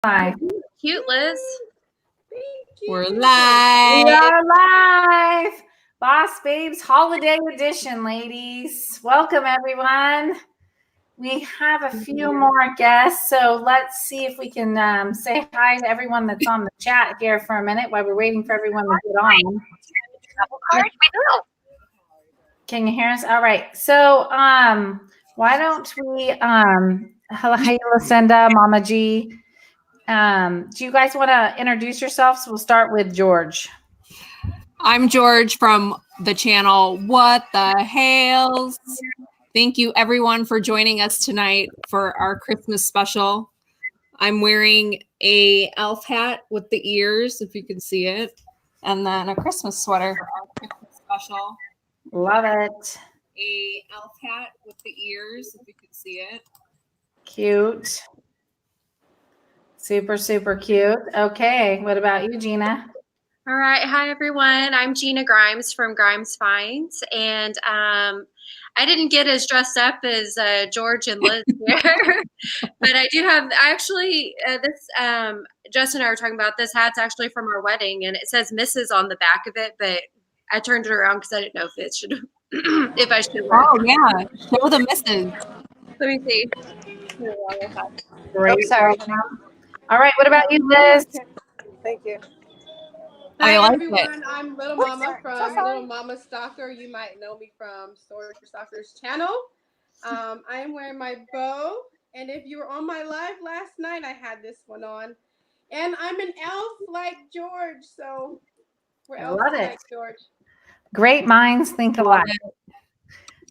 Hi. Cute, Liz. We're We live. are live. Boss Babes Holiday Edition, ladies. Welcome, everyone. We have a few more guests, so let's see if we can say hi to everyone that's on the chat here for a minute while we're waiting for everyone to get on. Can you hear us? All right. So why don't we hello, hey, Lucinda, Mama G. Do you guys want to introduce yourselves? We'll start with George. I'm George from the channel What the Hales. Thank you everyone for joining us tonight for our Christmas special. I'm wearing a elf hat with the ears, if you can see it, and then a Christmas sweater for our Christmas special. Love it. A elf hat with the ears, if you can see it. Cute. Super, super cute. Okay. What about you, Gina? All right. Hi, everyone. I'm Gina Grimes from Grimes Finds. And I didn't get as dressed up as George and Liz here. But I do have actually this. Justin and I were talking about this hat's actually from our wedding. And it says Mrs. on the back of it. But I turned it around because I didn't know if it should, if I should wear it. Oh, yeah. Show the misses. Let me see. Great. Oh, sorry. All right. What about you, Liz? Thank you. I Hi like everyone, it. I'm Little Mama sorry. from Sorry. Little Mama Stalker. You might know me from Storage Stalker's channel. I am wearing my bow, and if you were on my live last night, I had this one on. And I'm an elf like George, so we're I elves love it. like George. Great minds think alike.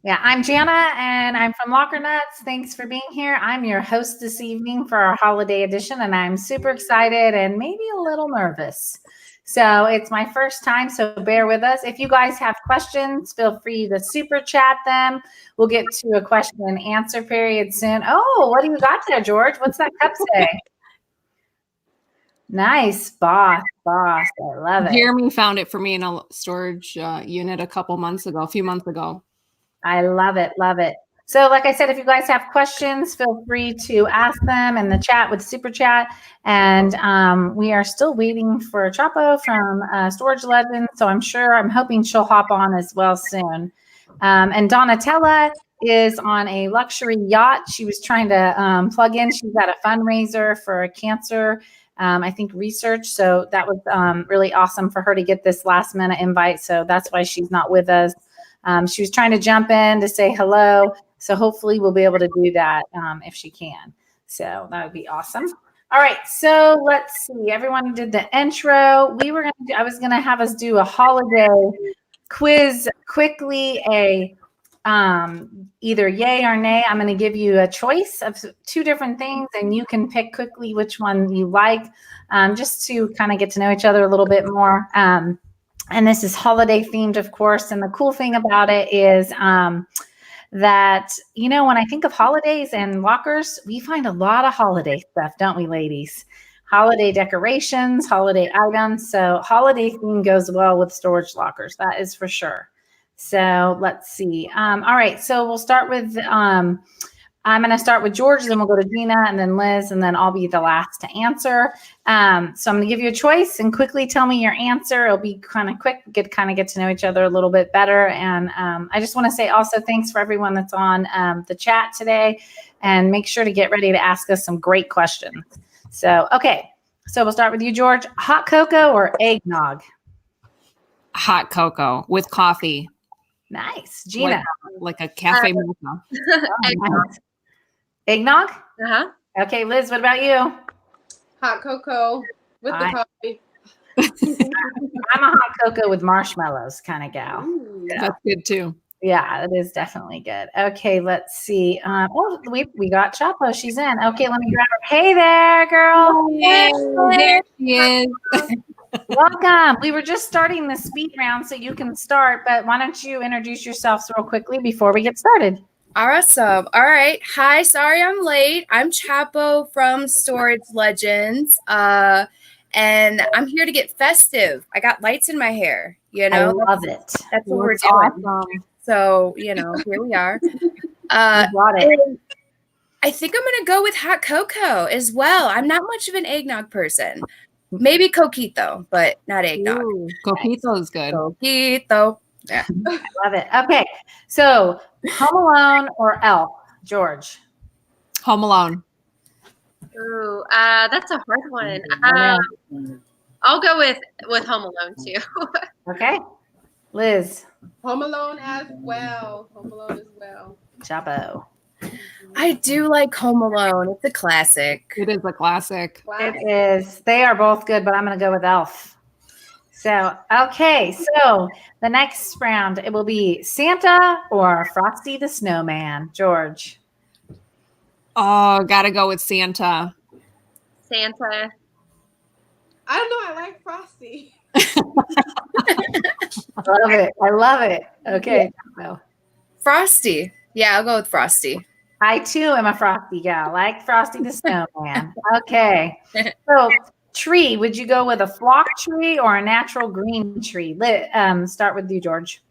Yeah, I'm Jana, and I'm from Locker Nuts. Thanks for being here. I'm your host this evening for our holiday edition, and I'm super excited and maybe a little nervous. So it's my first time, so bear with us. If you guys have questions, feel free to super chat them. We'll get to a question and answer period soon. Oh, what do you got there, George? What's that cup say? Nice, boss. I love it. Jeremy found it for me in a storage unit a few months ago. I love it. So like I said, if you guys have questions, feel free to ask them in the chat with Super Chat. And we are still waiting for Chapo from Storage Legends. So I'm hoping she'll hop on as well soon. And Donatella is on a luxury yacht. She was trying to plug in. She's at a fundraiser for cancer, I think, research. So that was really awesome for her to get this last minute invite. So that's why she's not with us. She was trying to jump in to say hello. So hopefully we'll be able to do that if she can. So that would be awesome. All right. So let's see. Everyone did the intro. I was going to have us do a holiday quiz quickly, either yay or nay. I'm going to give you a choice of two different things, and you can pick quickly which one you like, just to kind of get to know each other a little bit more. And this is holiday themed, of course. And the cool thing about it is that, when I think of holidays and lockers, we find a lot of holiday stuff, don't we, ladies? Holiday decorations, holiday items. So holiday theme goes well with storage lockers. That is for sure. So let's see. All right. So we'll start with, I'm going to start with George, then we'll go to Gina and then Liz, and then I'll be the last to answer. So I'm going to give you a choice and quickly tell me your answer. It'll be kind of quick, get to know each other a little bit better. And I just want to say also thanks for everyone that's on the chat today, and make sure to get ready to ask us some great questions. So, okay. So we'll start with you, George. Hot cocoa or eggnog? Hot cocoa with coffee. Nice. Gina. Like a cafe mocha. Nice. Eggnog? Uh-huh. Okay, Liz, what about you? Hot cocoa with the coffee. I'm a hot cocoa with marshmallows kind of gal. Yeah. That's good too. Yeah, it is definitely good. Okay, let's see. We got Chapo. She's in. Okay, let me grab her. Hey there, girl. Yay, there she is. Welcome. We were just starting the speed round, so you can start, but why don't you introduce yourselves real quickly before we get started? Awesome. All right. Hi. Sorry I'm late. I'm Chapo from Storage Legends. And I'm here to get festive. I got lights in my hair. I love it. That's what we're doing. Awesome. So, here we are. You brought it. I think I'm going to go with hot cocoa as well. I'm not much of an eggnog person. Maybe coquito, but not eggnog. Ooh, coquito is good. Coquito. Yeah. Love it. Okay. So Home Alone or Elf, George? Home Alone. Ooh, that's a hard one. I I'll go with Home Alone too. Okay. Liz, Home Alone as well. Home Alone as well. Chapo. I do like Home Alone. It's a classic. It is a classic. It is. They are both good, but I'm going to go with Elf. So, okay. So the next round, it will be Santa or Frosty the Snowman, George. Oh, gotta go with Santa. Santa. I don't know. I like Frosty. Love it. I love it. Okay. Chapo. Frosty. Yeah, I'll go with Frosty. I too am a Frosty gal, like Frosty the Snowman. Okay. So, tree, would you go with a flock tree or a natural green tree? Start with you, George.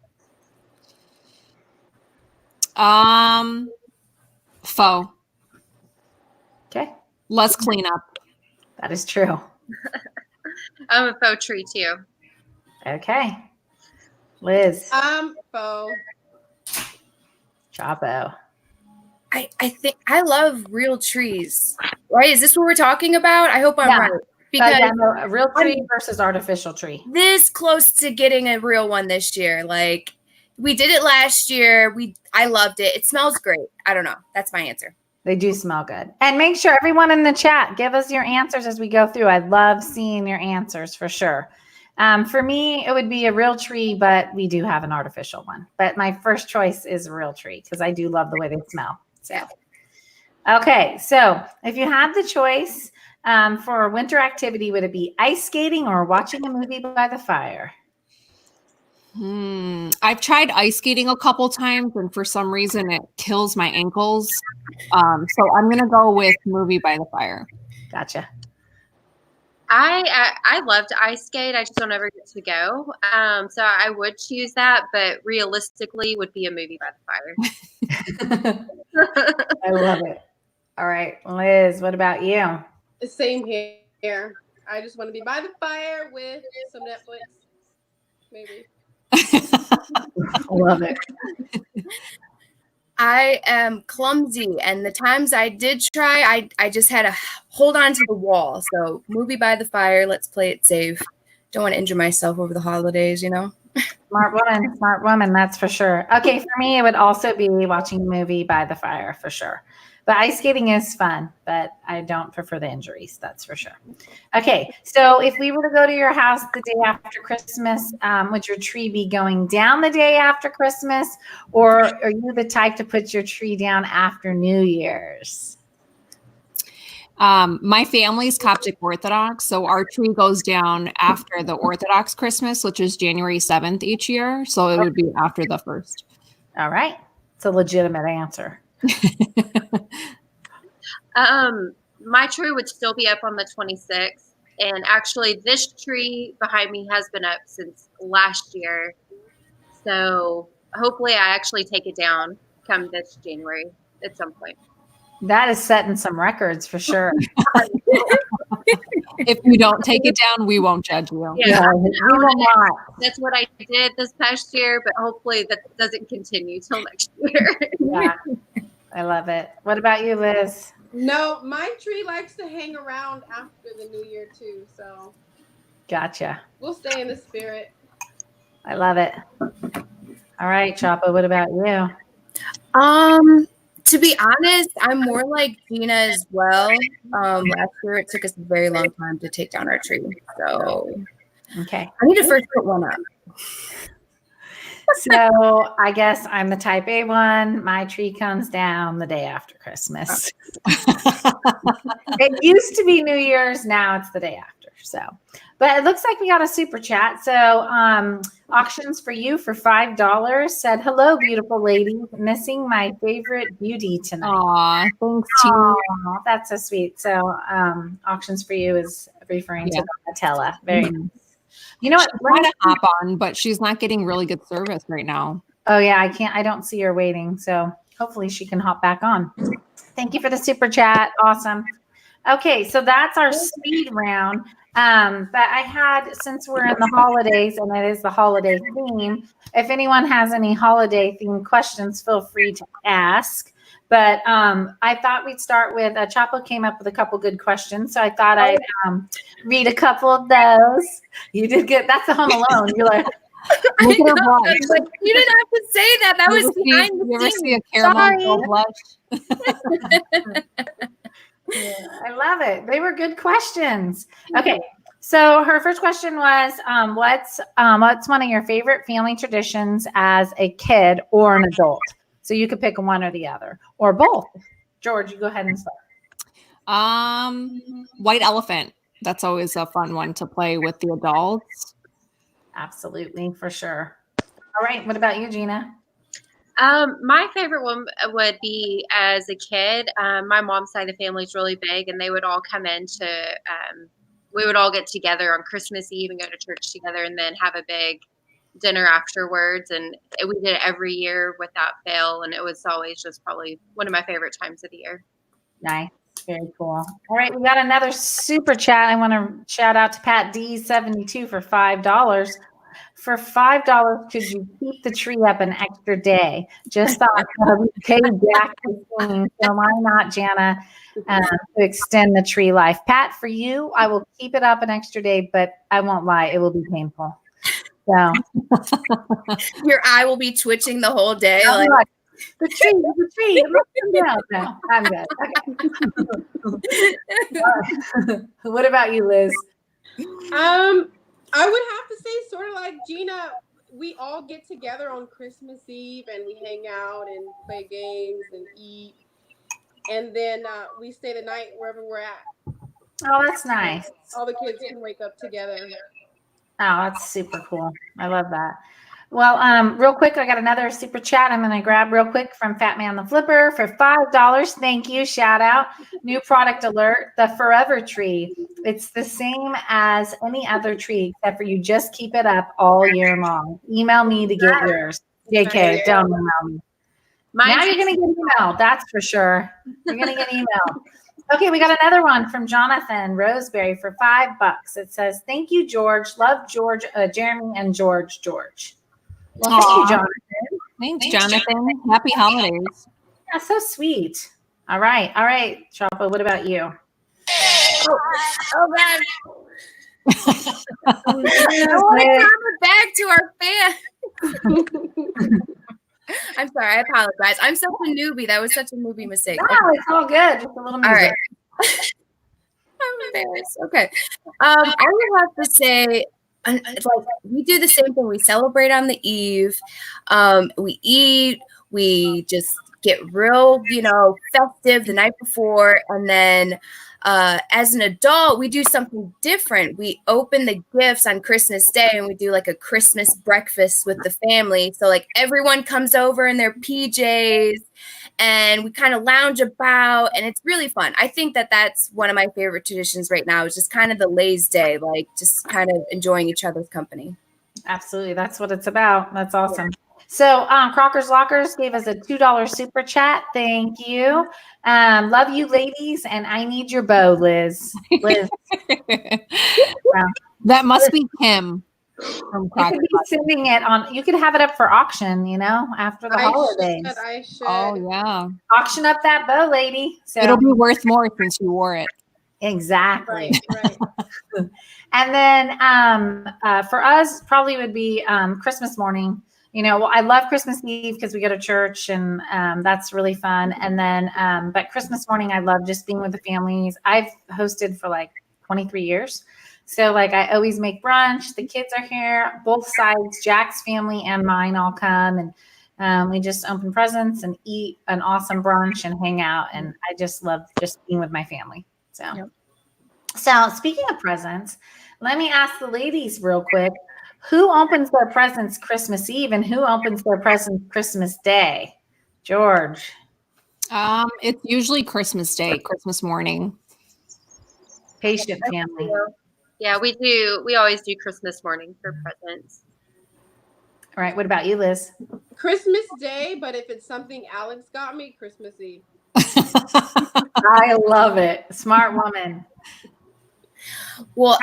Faux. Okay. Less cleanup. That is true. I'm a faux tree too. Okay. Liz. Faux. Chapo. I think I love real trees. Right? Is this what we're talking about? I hope I'm Yeah. right. Because No, a real tree versus artificial tree. this close to getting a real one this year. Like we did it last year. I loved it. It smells great. I don't know. That's my answer. They do smell good. And make sure everyone in the chat, give us your answers as we go through. I love seeing your answers for sure. For me, it would be a real tree, but we do have an artificial one. But my first choice is a real tree because I do love the way they smell. So, okay. So if you had the choice for a winter activity, would it be ice skating or watching a movie by the fire? I've tried ice skating a couple times, and for some reason, it kills my ankles. So I'm gonna go with movie by the fire. Gotcha. I love to ice skate. I just don't ever get to go. So I would choose that, but realistically would be a movie by the fire. I love it. All right, Liz, what about you? Same here. I just want to be by the fire with some Netflix. Maybe. I love it. I am clumsy, and the times I did try, I just had to hold on to the wall. So movie by the fire, let's play it safe. Don't want to injure myself over the holidays, you know? Smart woman, that's for sure. Okay, for me, it would also be watching a movie by the fire for sure. But ice skating is fun, but I don't prefer the injuries, that's for sure. Okay, so if we were to go to your house the day after Christmas, would your tree be going down the day after Christmas, or are you the type to put your tree down after New Year's? My family's Coptic Orthodox, so our tree goes down after the Orthodox Christmas, which is January 7th each year. So it would be after the 1st. All right, it's a legitimate answer. My tree would still be up on the 26th. And actually, this tree behind me has been up since last year. So hopefully I actually take it down come this January at some point. That is setting some records for sure. If you don't take it down, we won't judge you. Yeah, we will not. that's what I did this past year, but hopefully that doesn't continue till next year. Yeah, I love it. What about you, Liz? No, my tree likes to hang around after the new year too. So Gotcha. we'll stay in the spirit. I love it. All right, Chapo, what about you? To be honest, I'm more like Gina as well. Last year it took us a very long time to take down our tree. So Okay. I need to first put one up. So I guess I'm the type A one. My tree comes down the day after Christmas. It used to be New Year's. Now it's the day after. So, but it looks like we got a super chat. So auctions for you for $5 said, hello, beautiful lady. Missing my favorite beauty tonight. Aw, thanks, Tina. Aw, that's so sweet. So auctions for you is referring to Nutella. Very nice. You know what? She's trying to hop on, but she's not getting really good service right now. Oh yeah, I don't see her waiting. So hopefully she can hop back on. Thank you for the super chat. Awesome. Okay, so that's our speed round. But I had, since we're in the holidays and it is the holiday theme, if anyone has any holiday themed questions, feel free to ask. But I thought we'd start with Chapo came up with a couple good questions, so I thought I'd read a couple of those. You did good. That's the Home Alone. You're like, Look at her blush. Like, you didn't have to say that. That was behind the You ever scenes. see a caramel girl blush? yeah, I love it. They were good questions. Okay, so her first question was, what's one of your favorite family traditions as a kid or an adult? So you could pick one or the other, or both. George, you go ahead and start. White elephant. That's always a fun one to play with the adults. Absolutely, for sure. All right, what about you, Gina? My favorite one would be as a kid. My mom's side of the family is really big, and they would all come in to. We would all get together on Christmas Eve and go to church together, and then have a big dinner afterwards. And we did it every year without fail, and it was always just probably one of my favorite times of the year. Nice. Very cool. All right, we got another super chat. I want to shout out to Pat D72 for $5. For $5, could you keep the tree up an extra day? Just thought we paid Jack to sing, so why not, Jana, to extend the tree life? Pat, for you, I will keep it up an extra day, but I won't lie, it will be painful. So Your eye will be twitching the whole day. I'll be Like, like, the tree. No, I'm good. Okay. What about you, Liz? I would have to say, sort of like Gina, we all get together on Christmas Eve and we hang out and play games and eat, and then we stay the night wherever we're at. Oh, that's nice. All the kids can wake up together. Oh, that's super cool. I love that. Well, real quick, I got another super chat I'm going to grab real quick from Fat Man the Flipper for $5. Thank you. Shout out. New product alert, the Forever Tree. It's the same as any other tree, except for you just keep it up all year long. Email me to get yours. JK, don't email me. Now you're going to get email. That's for sure. You're going to get email. Okay, we got another one from Jonathan Roseberry for $5. It says, "Thank you, George. Love George, Jeremy, and George. Well, thank you, Jonathan. Thanks, Jonathan. Happy holidays. Yeah, so sweet. All right, Chapo. What about you? oh God. I want to come back to our fan. I'm sorry. I apologize. I'm such a newbie. That was such a movie mistake. No, it's all good. Just a little music. All right. I'm embarrassed. Okay. I would have to say, like, we do the same thing. We celebrate on the eve. We eat. We just get real, festive the night before, and then as an adult, we do something different. We open the gifts on Christmas Day, and we do like a Christmas breakfast with the family. So like everyone comes over in their PJs, and we kind of lounge about, and it's really fun. I think that that's one of my favorite traditions right now, is just kind of the Lay's Day, like just kind of enjoying each other's company. Absolutely. That's what it's about. That's awesome. So Crocker's Lockers gave us a $2 super chat. Thank you. Love you, ladies. And I need your bow, Liz. That must be Kim from You Crocker's could be sending it on. You could have it up for auction, after the holidays. I should. Oh, yeah. Auction up that bow, lady. So It'll be worth more since you wore it. exactly. Right. And then for us, probably would be Christmas morning. I love Christmas Eve because we go to church, and that's really fun. And then, but Christmas morning, I love just being with the families. I've hosted for like 23 years. So like I always make brunch. The kids are here, both sides, Jack's family and mine all come. And we just open presents and eat an awesome brunch and hang out. And I just love just being with my family. So, So speaking of presents, let me ask the ladies real quick. Who opens their presents Christmas Eve and who opens their presents Christmas Day? George. It's usually Christmas Day, Christmas morning. Patient family. Yeah, we do. We always do Christmas morning for presents. All right. What about you, Liz? Christmas Day, but if it's something Alex got me, Christmas Eve. I love it. Smart woman. Well,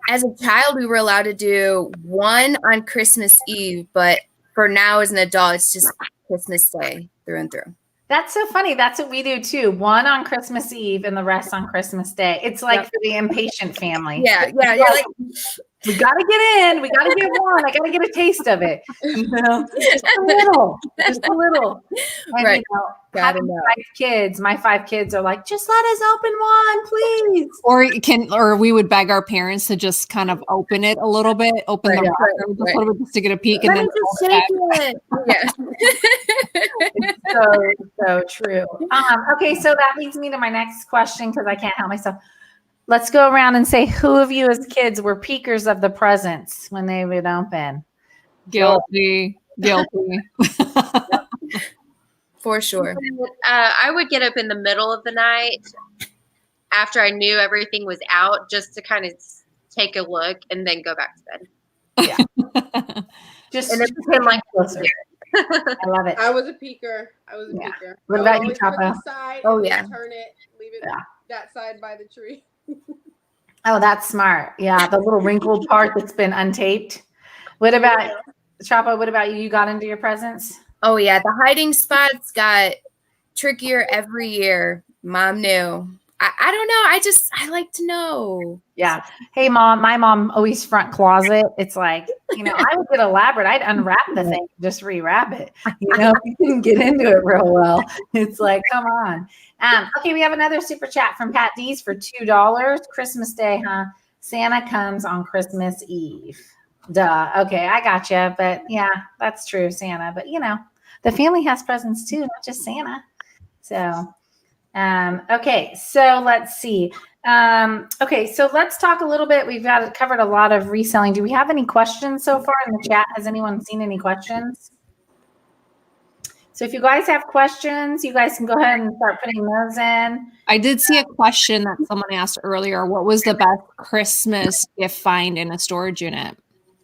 as a child, we were allowed to do one on Christmas Eve, but for now, as an adult, it's just Christmas Day through and through. That's so funny. That's what we do too. One on Christmas Eve and the rest on Christmas Day. It's like for the impatient family. Yeah. You're like, we got to get in. We got to get one. I got to get a taste of it. You know, just a little. And, right. you know, having 5 kids, my 5 kids are like, just let us open one, please. Or we would beg our parents to just kind of open it a little bit, open the wrapper just a little bit just to get a peek, and then just shake it. Yeah. It's so true. Okay, so that leads me to my next question because I can't help myself. Let's go around and say, who of you as kids were peekers of the presents when they would open? Guilty. For sure. I would get up in the middle of the night after I knew everything was out just to kind of take a look and then go back to bed. Yeah. just pretend like closer. I love it. I was a peeker. What about you, Chapa? Oh, yeah. Turn it, leave it that side by the tree. Oh, that's smart. Yeah, the little wrinkled part that's been untaped. What about Chapa? What about you? You got into your presents? Oh yeah, the hiding spots got trickier every year. Mom knew. I don't know. I like to know. Yeah. Hey, Mom. My mom always front closet. It's like, you know, I would get elaborate. I'd unwrap the thing, just rewrap it. You know, you didn't get into it real well. It's like, come on. Okay, we have another super chat from Pat D's for $2. Christmas Day, huh? Santa comes on Christmas Eve. Duh. Okay, I gotcha. But yeah, that's true, Santa. But you know, the family has presents too, not just Santa. So, okay, so let's see. Okay, so let's talk a little bit. We've covered a lot of reselling. Do we have any questions so far in the chat? Has anyone seen any questions? So if you guys have questions, you guys can go ahead and start putting those in. I did see a question that someone asked earlier. What was the best Christmas gift find in a storage unit?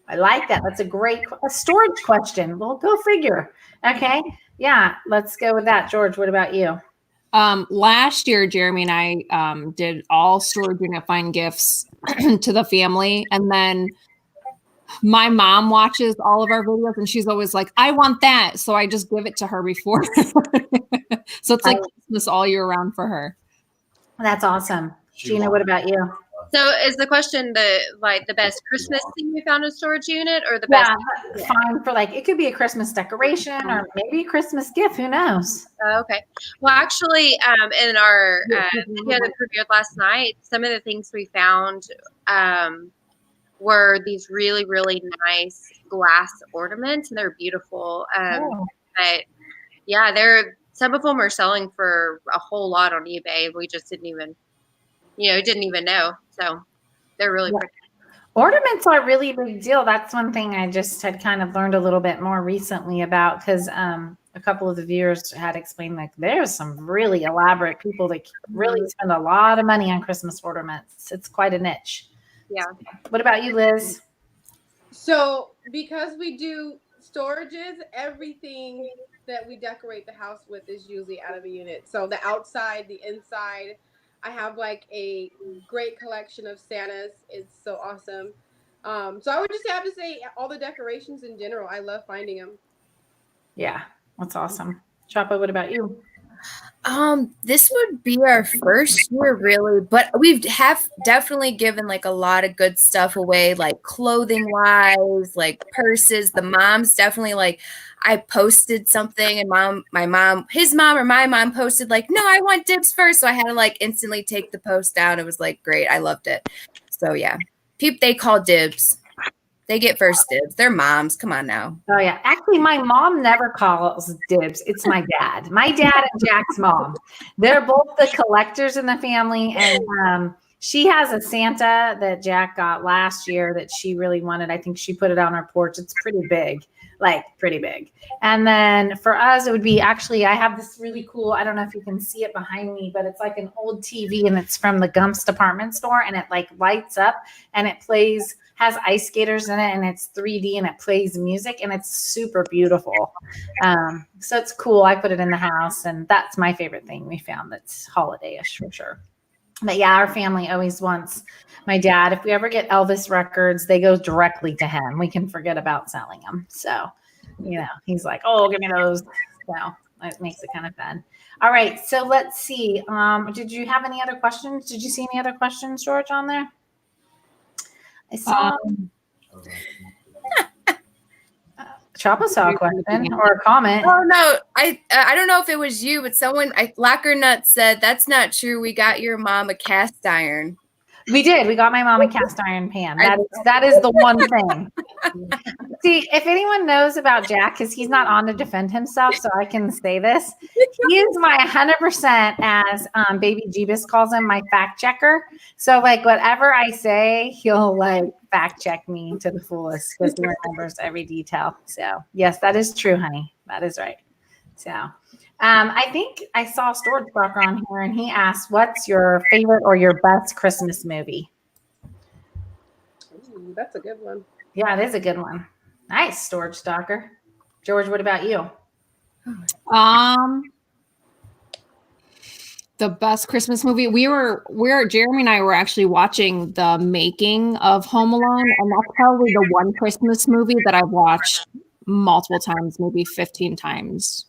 I like that. That's a storage question. Well, go figure. Okay. Yeah, let's go with that. George, what about you? Last year, Jeremy and I did all storage unit find gifts to the family. And then my mom watches all of our videos and she's always like, I want that. So I just give it to her before. So it's like Christmas all year round for her. That's awesome. Gina, what about you? So is the question the best Christmas thing you found in a storage unit or the best? Yeah, fine for it could be a Christmas decoration or maybe a Christmas gift. Who knows? Okay. Well, actually, in our video that premiered last night, some of the things we found were these really, really nice glass ornaments, and they're beautiful. But yeah, some of them are selling for a whole lot on eBay. We just didn't even know. So they're really pretty. Ornaments are really a big deal. That's one thing I just had kind of learned a little bit more recently about because a couple of the viewers had explained there's some really elaborate people that really spend a lot of money on Christmas ornaments. It's quite a niche. Yeah. What about you, Liz? So because we do storages, everything that we decorate the house with is usually out of a unit. So the outside, the inside, I have a great collection of Santas. It's so awesome. So I would just have to say all the decorations in general. I love finding them. Yeah, that's awesome. Chapa, what about you? This would be our first year really, but we have definitely given a lot of good stuff away, clothing wise, purses. The moms definitely I posted something and his mom or my mom posted no, I want dibs first. So I had to instantly take the post down. It was great. I loved it. So yeah, they call dibs. They get first dibs. They're moms. Come on now. Oh, yeah. Actually, my mom never calls dibs. It's my dad. My dad and Jack's mom. They're both the collectors in the family. And she has a Santa that Jack got last year that she really wanted. I think she put it on her porch. It's pretty big. like pretty big. And then for us, it would be actually, I have this really cool, I don't know if you can see it behind me, but it's like an old TV and it's from the Gumps department store and it like lights up and it plays, has ice skaters in it and it's 3D and it plays music and it's super beautiful. So it's cool. I put it in the house and that's my favorite thing we found that's holiday-ish for sure. But yeah, our family always wants my dad. If we ever get Elvis records, they go directly to him. We can forget about selling them. So, he's like, oh, give me those. So it makes it kind of fun. All right. So let's see. Did you have any other questions? Did you see any other questions, George, on there? I saw. Chapa saw a question or a comment. Oh no, I don't know if it was you, but someone, Lockernut said that's not true. We got your mom a cast iron. We did. We got my mom a cast iron pan. That is the one thing. See, if anyone knows about Jack, because he's not on to defend himself, so I can say this. He is my 100%, as Baby Jeebus calls him, my fact checker. So like whatever I say, he'll like fact check me to the fullest because he remembers every detail. So yes, that is true, honey. That is right. So I think I saw Storage Stalker on here and he asked, what's your favorite or your best Christmas movie? Ooh, that's a good one. Yeah, it is a good one. Nice, Storage Stalker. George, what about you? The best Christmas movie. Jeremy and I were actually watching the making of Home Alone, and that's probably the one Christmas movie that I've watched multiple times, maybe 15 times.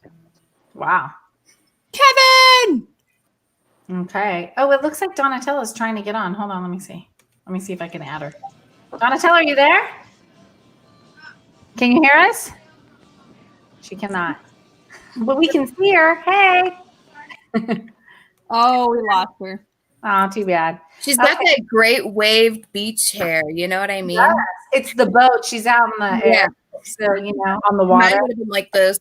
Wow. Kevin! Okay. Oh, it looks like Donatella's trying to get on. Hold on, let me see. Let me see if I can add her. Donatella, are you there? Can you hear us? She cannot. But we can see her. Hey. Oh, we lost her. Oh, too bad. She's got that great waved beach hair. You know what I mean? Yes, it's the boat. She's out in the air. So, on the water. Mine would have been like this.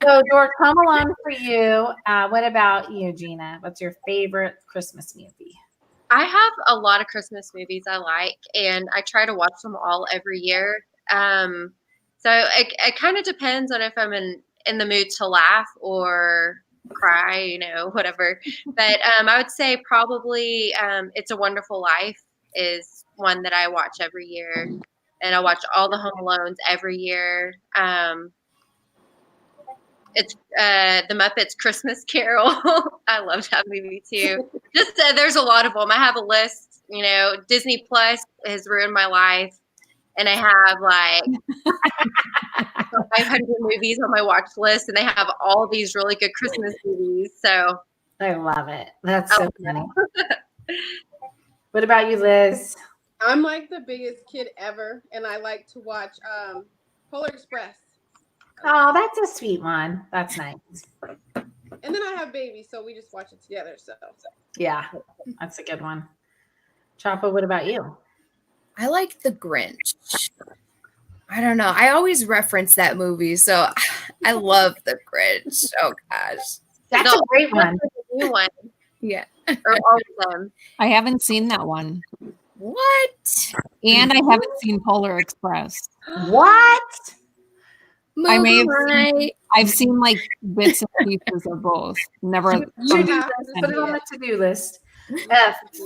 So, George, Home Alone for you. What about you, Gina? What's your favorite Christmas movie? I have a lot of Christmas movies I like, and I try to watch them all every year. So it kind of depends on if I'm in the mood to laugh or cry, whatever. But I would say probably It's a Wonderful Life is one that I watch every year, and I watch all the Home Alones every year. It's the Muppets Christmas Carol. I love that movie too. Just there's a lot of them. I have a list. Disney Plus has ruined my life, and I have like 500 movies on my watch list, and they have all these really good Christmas movies. So I love it. That's so funny. What about you, Liz? I'm like the biggest kid ever, and I like to watch Polar Express. Oh, that's a sweet one. That's nice. And then I have babies, so we just watch it together. So yeah, that's a good one. Chapa, what about you? I like The Grinch. I don't know. I always reference that movie, so I love The Grinch. Oh gosh, that's a great one. New one, yeah. or all of them. I haven't seen that one. What? And I haven't seen Polar Express. What? I may have I've seen like bits and pieces of both. Never. Put it on the to-do list.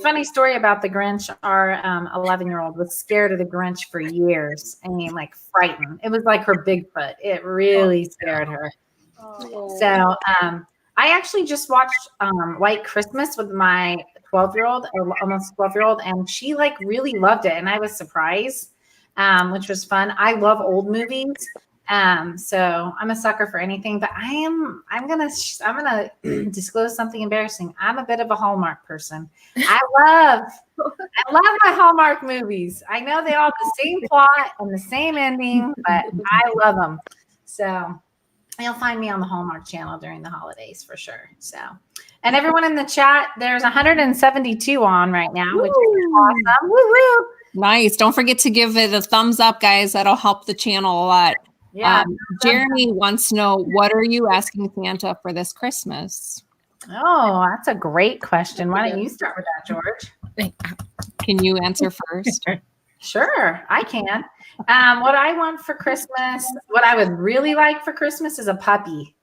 Funny story about the Grinch. Our 11-year-old was scared of the Grinch for years. I mean, like frightened. It was like her Bigfoot. It really scared her. So I actually just watched White Christmas with my 12-year-old, or almost 12-year-old, and she like really loved it, and I was surprised, which was fun. I love old movies. So I'm a sucker for anything, but I'm gonna disclose something embarrassing. I'm a bit of a Hallmark person. I love my Hallmark movies. I know they all have the same plot and the same ending, but I love them. So you'll find me on the Hallmark channel during the holidays for sure. So, and everyone in the chat, there's 172 on right now, which is awesome. Woo-woo. Nice. Don't forget to give it a thumbs up, guys. That'll help the channel a lot. Yeah. Jeremy wants to know, what are you asking Santa for this Christmas? Oh, that's a great question. Why don't you start with that, George? Can you answer first? Sure, I can. What I want for Christmas, what I would really like for Christmas is a puppy.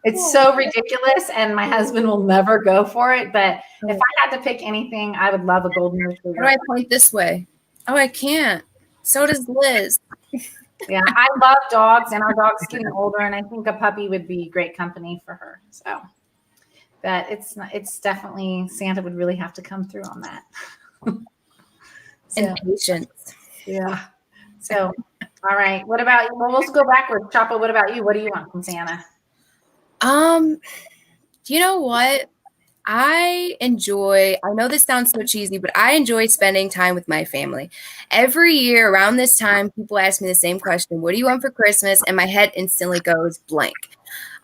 It's so ridiculous, and my husband will never go for it. But if I had to pick anything, I would love a golden How retriever. do I point this way? Oh, I can't. So does Liz. Yeah, I love dogs, and our dog's getting older, and I think a puppy would be great company for her. So, but it's definitely Santa would really have to come through on that. And patience. Yeah. So, all right. What about you? Well, let's go backwards. Chapa, what about you? What do you want from Santa? You know what? I know this sounds so cheesy, but I enjoy spending time with my family. Every year around this time, people ask me the same question, what do you want for Christmas? And my head instantly goes blank.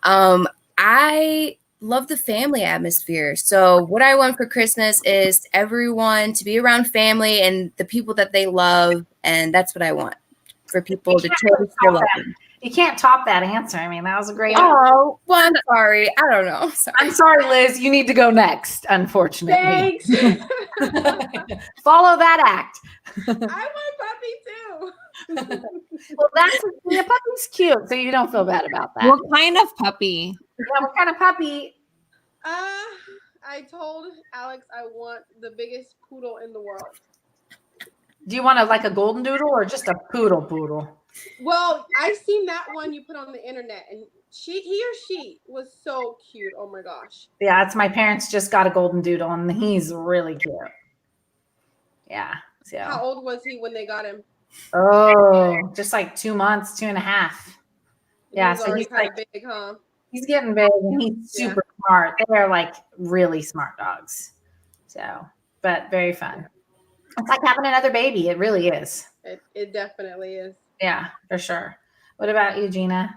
I love the family atmosphere. So what I want for Christmas is everyone to be around family and the people that they love. And that's what I want for people to cherish their loved ones. You can't top that answer. I mean, that was a great answer. Oh, well, I'm sorry. I don't know. Sorry. I'm sorry, Liz. You need to go next, unfortunately. Thanks. Follow that act. I want puppy too. Well, the puppy's cute, so you don't feel bad about that. What kind of puppy? Yeah, what kind of puppy? I told Alex I want the biggest poodle in the world. Do you want like a golden doodle or just a poodle? Well, I've seen that one you put on the internet, and he or she was so cute. Oh my gosh. Yeah, it's my parents just got a golden doodle, and he's really cute. Yeah. So. How old was he when they got him? Oh, just like 2 months, 2.5. Yeah, He's so he's kind like of big, huh? he's getting big, and he's super smart. They're like really smart dogs. So, but very fun. It's like having another baby. It really is. It definitely is. Yeah, for sure. What about you, Gina?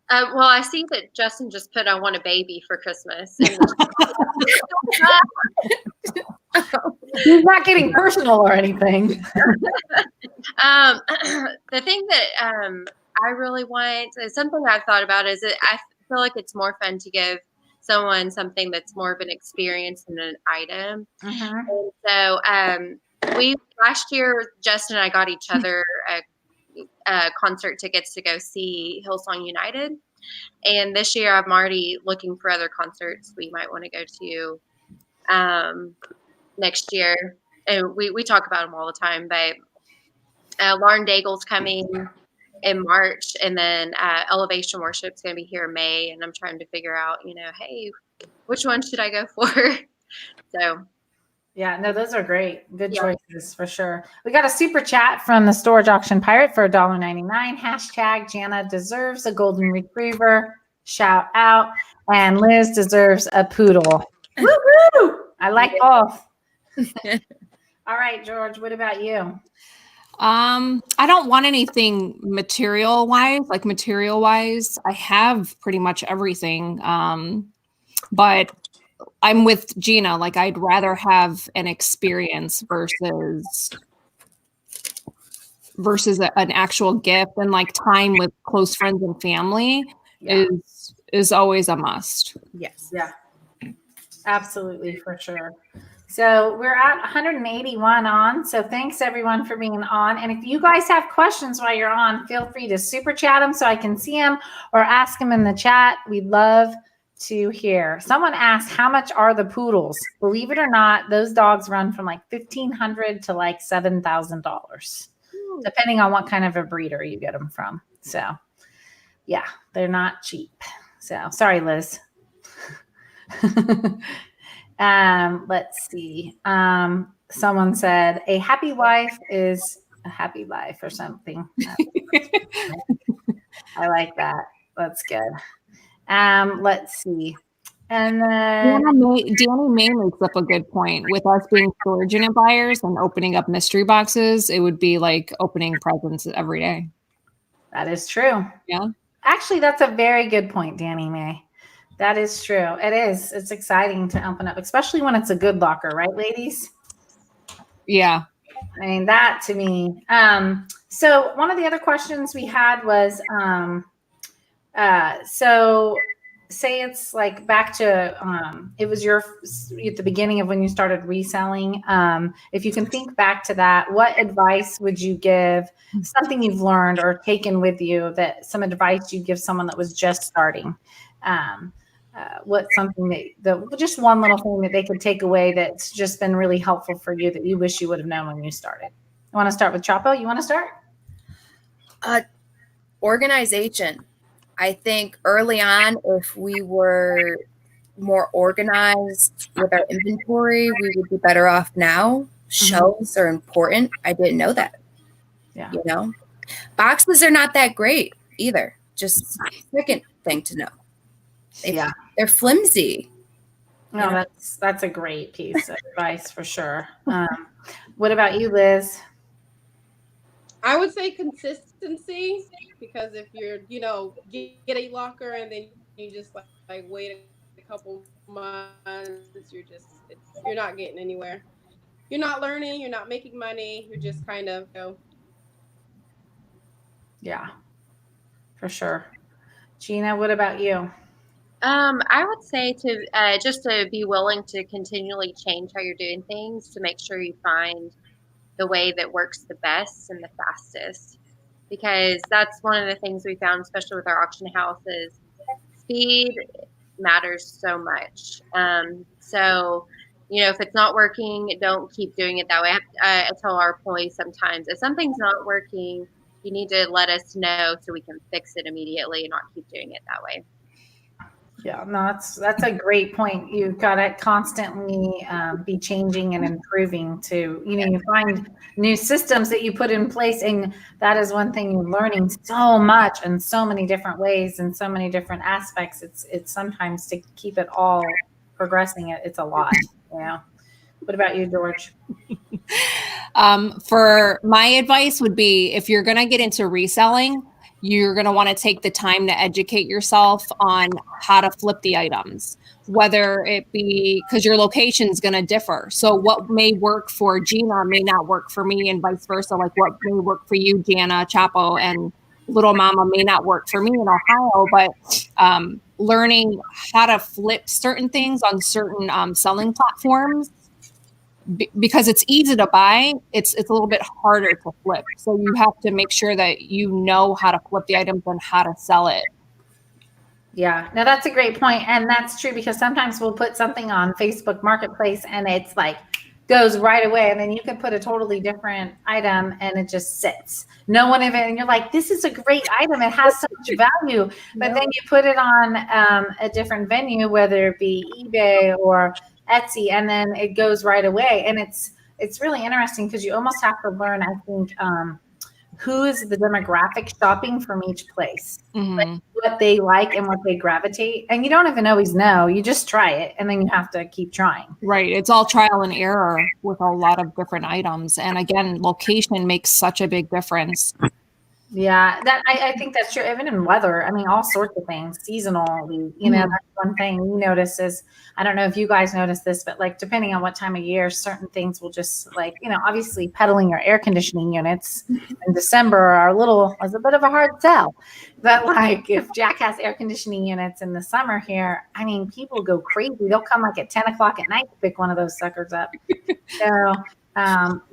Well, I see that Justin just put I want a baby for Christmas. He's not getting personal or anything. The thing that I really want is something I've thought about is that I feel like it's more fun to give someone something that's more of an experience than an item. And so last year, Justin and I got each other concert tickets to go see Hillsong United. And this year I'm already looking for other concerts we might want to go to next year. And we talk about them all the time, but Lauren Daigle's coming in March, and then Elevation Worship's going to be here in May, and I'm trying to figure out, hey, which one should I go for? So yeah, no, those are great. Good choices for sure. We got a super chat from the Storage Auction Pirate for $1.99. Hashtag Jana deserves a golden retriever. Shout out. And Liz deserves a poodle. Woo-hoo! I like both. All right, George, what about you? I don't want anything material wise. I have pretty much everything. But I'm with Gina. Like, I'd rather have an experience versus an actual gift, and like time with close friends and family is always a must. Yes. Yeah. Absolutely, for sure. So we're at 181 on. So thanks everyone for being on. And if you guys have questions while you're on, feel free to super chat them so I can see them, or ask them in the chat. We'd love to hear. Someone asked, how much are the poodles? Believe it or not, those dogs run from like $1,500 to like $7,000, depending on what kind of a breeder you get them from. So yeah, they're not cheap. So sorry, Liz. Let's see. Someone said a happy wife is a happy life or something. I like that. That's good. Let's see. And then Danny May makes up a good point. With us being storage unit buyers and opening up mystery boxes, it would be like opening presents every day. That is true. Yeah. Actually, that's a very good point, Danny May. That is true. It is. It's exciting to open up, especially when it's a good locker, right, ladies? Yeah. I mean, that to me. So one of the other questions we had was, so say it's like back to it was your at the beginning of when you started reselling. If you can think back to that, what advice would you give? Something you've learned or taken with you, that some advice you'd give someone that was just starting. What's something that just one little thing that they could take away that's just been really helpful for you that you wish you would have known when you started? I want to start with Chapo. You want to start? Organization. I think early on, if we were more organized with our inventory, we would be better off now. Shelves are important. I didn't know that. Yeah. You know, boxes are not that great either. Just second thing to know. They're flimsy. No, that's a great piece of advice for sure. What about you, Liz? I would say consistency, because if you're, get a locker and then you just like wait a couple months, you're not getting anywhere. You're not learning, you're not making money, you're just kind of, Yeah, for sure. Gina, what about you? I would say to just to be willing to continually change how you're doing things to make sure you find the way that works the best and the fastest, because that's one of the things we found, especially with our auction house, is speed matters so much. So, if it's not working, don't keep doing it that way. I tell our employees sometimes, if something's not working, you need to let us know so we can fix it immediately and not keep doing it that way. Yeah, no, that's a great point. You've got to constantly be changing and improving to, you find new systems that you put in place. And that is one thing you're learning so much in so many different ways and so many different aspects. It's sometimes to keep it all progressing. It's a lot, What about you, George? For my advice would be, if you're going to get into reselling, you're going to want to take the time to educate yourself on how to flip the items, whether it be because your location is going to differ. So what may work for Gina may not work for me, and vice versa. Like what may work for you, Jana, Chapo, and Little Mama may not work for me in Ohio. But learning how to flip certain things on certain selling platforms, because it's easy to buy, it's a little bit harder to flip. So you have to make sure that you know how to flip the items and how to sell it. Yeah, no, that's a great point. And that's true, because sometimes we'll put something on Facebook Marketplace and it's like goes right away. And then you can put a totally different item and it just sits. No one even, and you're like, this is a great item. It has so much value. But then you put it on a different venue, whether it be eBay or Etsy, and then it goes right away. And it's really interesting because you almost have to learn, I think, who is the demographic shopping from each place, like what they like and what they gravitate. And you don't even always know. You just try it, and then you have to keep trying. Right. It's all trial and error with a lot of different items. And again, location makes such a big difference. Yeah, that I think that's true. Even in weather, I mean, all sorts of things, seasonal. That's one thing you notice is, I don't know if you guys notice this, but like depending on what time of year, certain things will just like, obviously pedaling your air conditioning units in December are is a bit of a hard sell. But like if Jack has air conditioning units in the summer here, I mean, people go crazy. They'll come like at 10 o'clock at night to pick one of those suckers up. So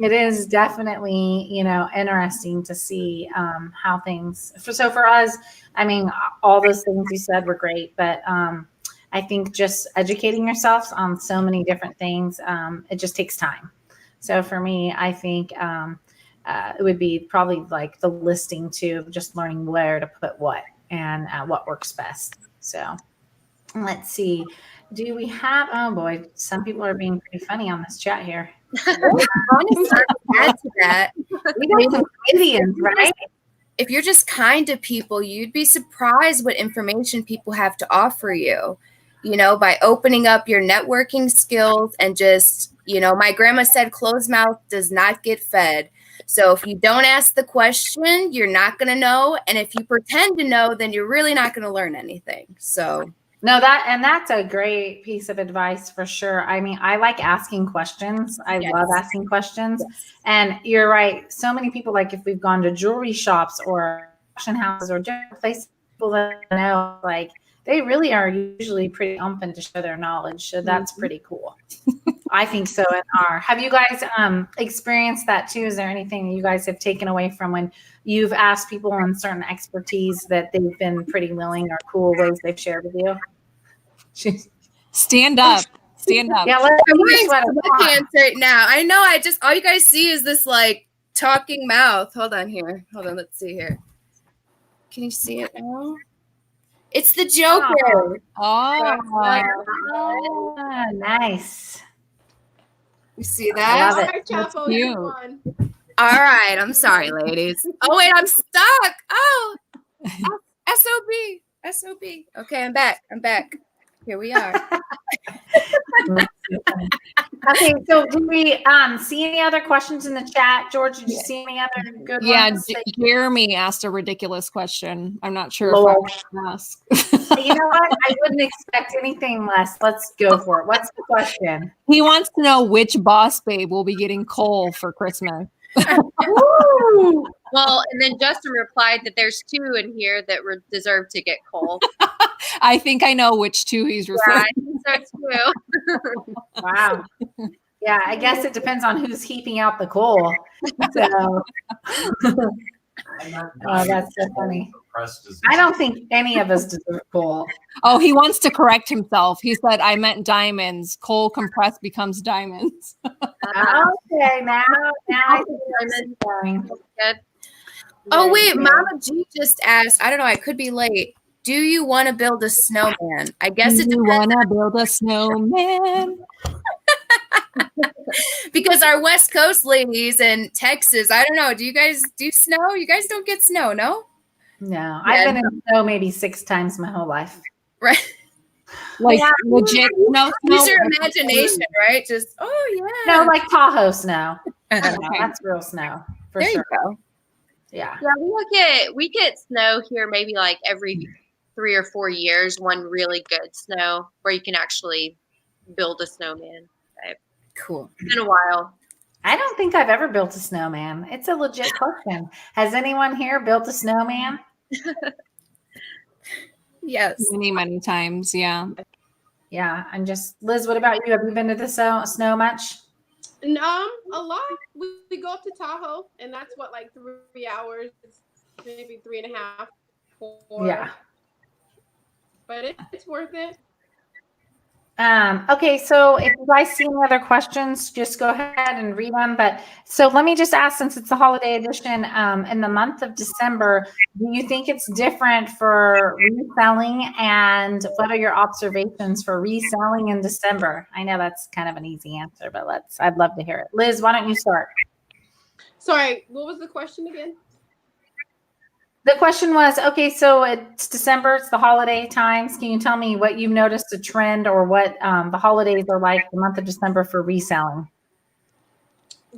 it is definitely, interesting to see how things. So for us, I mean, all those things you said were great, but I think just educating yourselves on so many different things, it just takes time. So for me, I think it would be probably like the listing too, just learning where to put what and what works best. So let's see. Do we have? Oh boy, some people are being pretty funny on this chat here. Honestly, add to that, We got some Indians, right? if you're just kind to people, you'd be surprised what information people have to offer you, by opening up your networking skills and just, my grandma said, closed mouth does not get fed. So if you don't ask the question, you're not going to know. And if you pretend to know, then you're really not going to learn anything. So no, that's a great piece of advice for sure. I mean, I like asking questions. I love asking questions. Yes. And you're right. So many people, like if we've gone to jewelry shops or auction houses or different places, people that know, like They really are usually pretty open to show their knowledge. So that's pretty cool. I think so. Have you guys experienced that too? Is there anything you guys have taken away from when you've asked people on certain expertise that they've been pretty willing or cool ways they've shared with you? Stand up. Stand up. Yeah, let's I'm see wearing what sweatpants right now. I know. All you guys see is this like talking mouth. Hold on here. Hold on. Let's see here. Can you see it now? It's the Joker. Oh, nice. You see I that? love it. All right, That's Chapo, cute. you won. All right. I'm sorry, ladies. Oh, wait. I'm stuck. Oh, SOB. SOB. Okay. I'm back. Here we are. Okay, so do we see any other questions in the chat? George, did you see any other good yeah. ones? Jeremy asked a ridiculous question. I'm not sure Lol. if I should ask. You know what? I wouldn't expect anything less. Let's go for it. What's the question? He wants to know which boss babe will be getting coal for Christmas. Woo! Well, and then Justin replied that there's two in here that deserve to get coal. I think I know which two he's Yeah, referring. I think so too. Wow. Yeah, I guess it depends on who's heaping out the coal. So, oh, that's so funny. I don't think any of us deserve coal. Oh, he wants to correct himself. He said, I meant diamonds. Coal compressed becomes diamonds. Okay, now I see where this is going. Good. Oh, wait. Mama G just asked. I don't know. I could be late. Do you want to build a snowman? I guess it You depends. want to build a snowman? Because our West Coast ladies in Texas, I don't know. Do you guys do snow? You guys don't get snow, no? No, I've been in snow maybe 6 times my whole life. Right. Like Yeah. legit snow? Use your imagination, right? Just, oh, yeah. No, like Tahoe snow. Okay. That's real snow for There sure. you go. Yeah. Yeah, we get snow here maybe like every 3 or 4 years. One really good snow where you can actually build a snowman. Cool. It's been a while. I don't think I've ever built a snowman. It's a legit question. Has anyone here built a snowman? Yes. Many times. Yeah. Yeah, I'm just Liz. What about you? Have you been to the snow much? A lot. We go up to Tahoe, and that's what, like 3 hours, maybe 3.5, 4. Yeah. But it's worth it. Okay, so if you guys see any other questions, just go ahead and read them. But so let me just ask, since it's the holiday edition, in the month of December, do you think it's different for reselling? And what are your observations for reselling in December? I know that's kind of an easy answer, but I'd love to hear it. Liz, why don't you start? Sorry, what was the question again? The question was, okay, so it's December, it's the holiday times. Can you tell me what you've noticed a trend or what the holidays are like the month of December for reselling?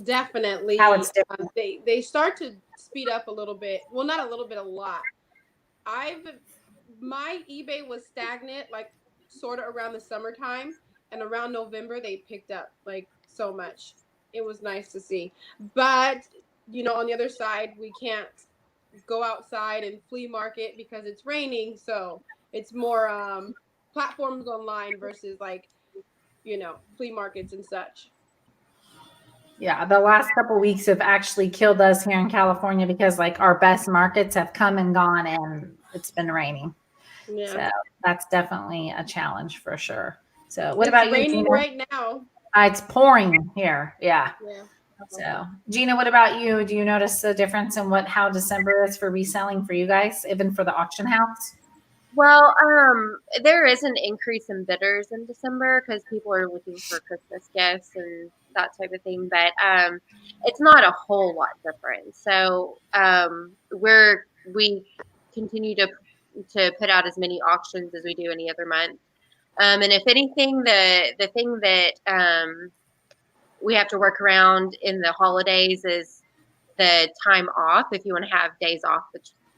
Definitely. How it's different. They start to speed up a little bit. Well, not a little bit, a lot. My eBay was stagnant, like sort of around the summertime, and around November they picked up like so much. It was nice to see. But on the other side, we can't go outside and flea market because it's raining, so it's more platforms online versus like flea markets and such. Yeah, the last couple of weeks have actually killed us here in California because like our best markets have come and gone and it's been raining. Yeah. So that's definitely a challenge for sure. So what It's about you, raining Gina? right now. It's pouring here. Yeah. Yeah. So Gina, what about you? Do you notice the difference in how December is for reselling for you guys, even for the auction house? Well, there is an increase in bidders in December because people are looking for Christmas gifts and that type of thing. But it's not a whole lot different. So we continue to put out as many auctions as we do any other month. And if anything, the thing that we have to work around in the holidays is the time off. If you want to have days off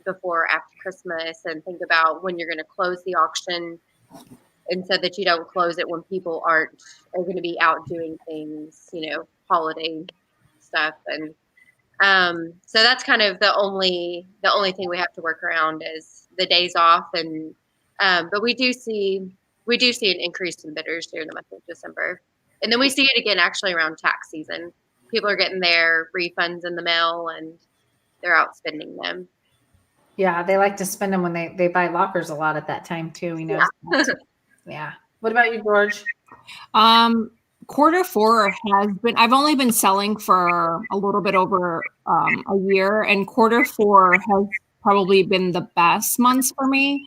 before or after Christmas, and think about when you're going to close the auction, and so that you don't close it when people are going to be out doing things, holiday stuff. And so that's kind of the only thing we have to work around is the days off. And But we do see an increase in bidders during the month of December. And then we see it again actually around tax season. People are getting their refunds in the mail and they're out spending them. Yeah, they like to spend them when they buy lockers a lot at that time too. We know. Yeah. Yeah. What about you, George? Quarter four has been, I've only been selling for a little bit over a year, and quarter four has probably been the best months for me.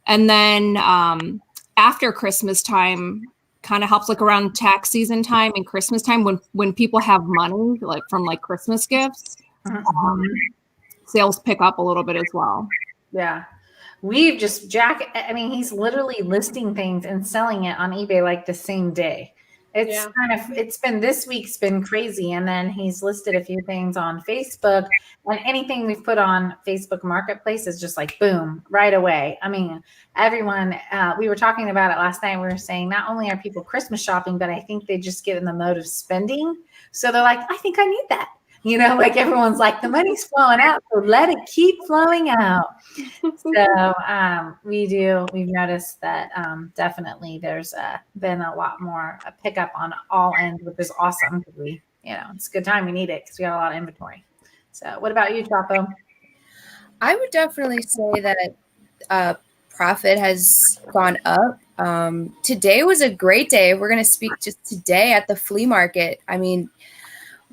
And then after Christmas time kind of helps, like around tax season time and Christmas time when people have money, like from like Christmas gifts, sales pick up a little bit as well. Yeah. I mean, he's literally listing things and selling it on eBay like the same day. This week's been crazy. And then he's listed a few things on Facebook, and anything we've put on Facebook Marketplace is just like, boom, right away. I mean, everyone, we were talking about it last night. We were saying not only are people Christmas shopping, but I think they just get in the mode of spending. So they're like, I think I need that. Like everyone's like, the money's flowing out, so let it keep flowing out. So we've noticed that definitely there's been a lot more a pickup on all ends, which is awesome because it's a good time. We need it because we got a lot of inventory. So what about you, Chapo? I would definitely say that profit has gone up. Today was a great day. We're going to speak just today at the flea market. I mean,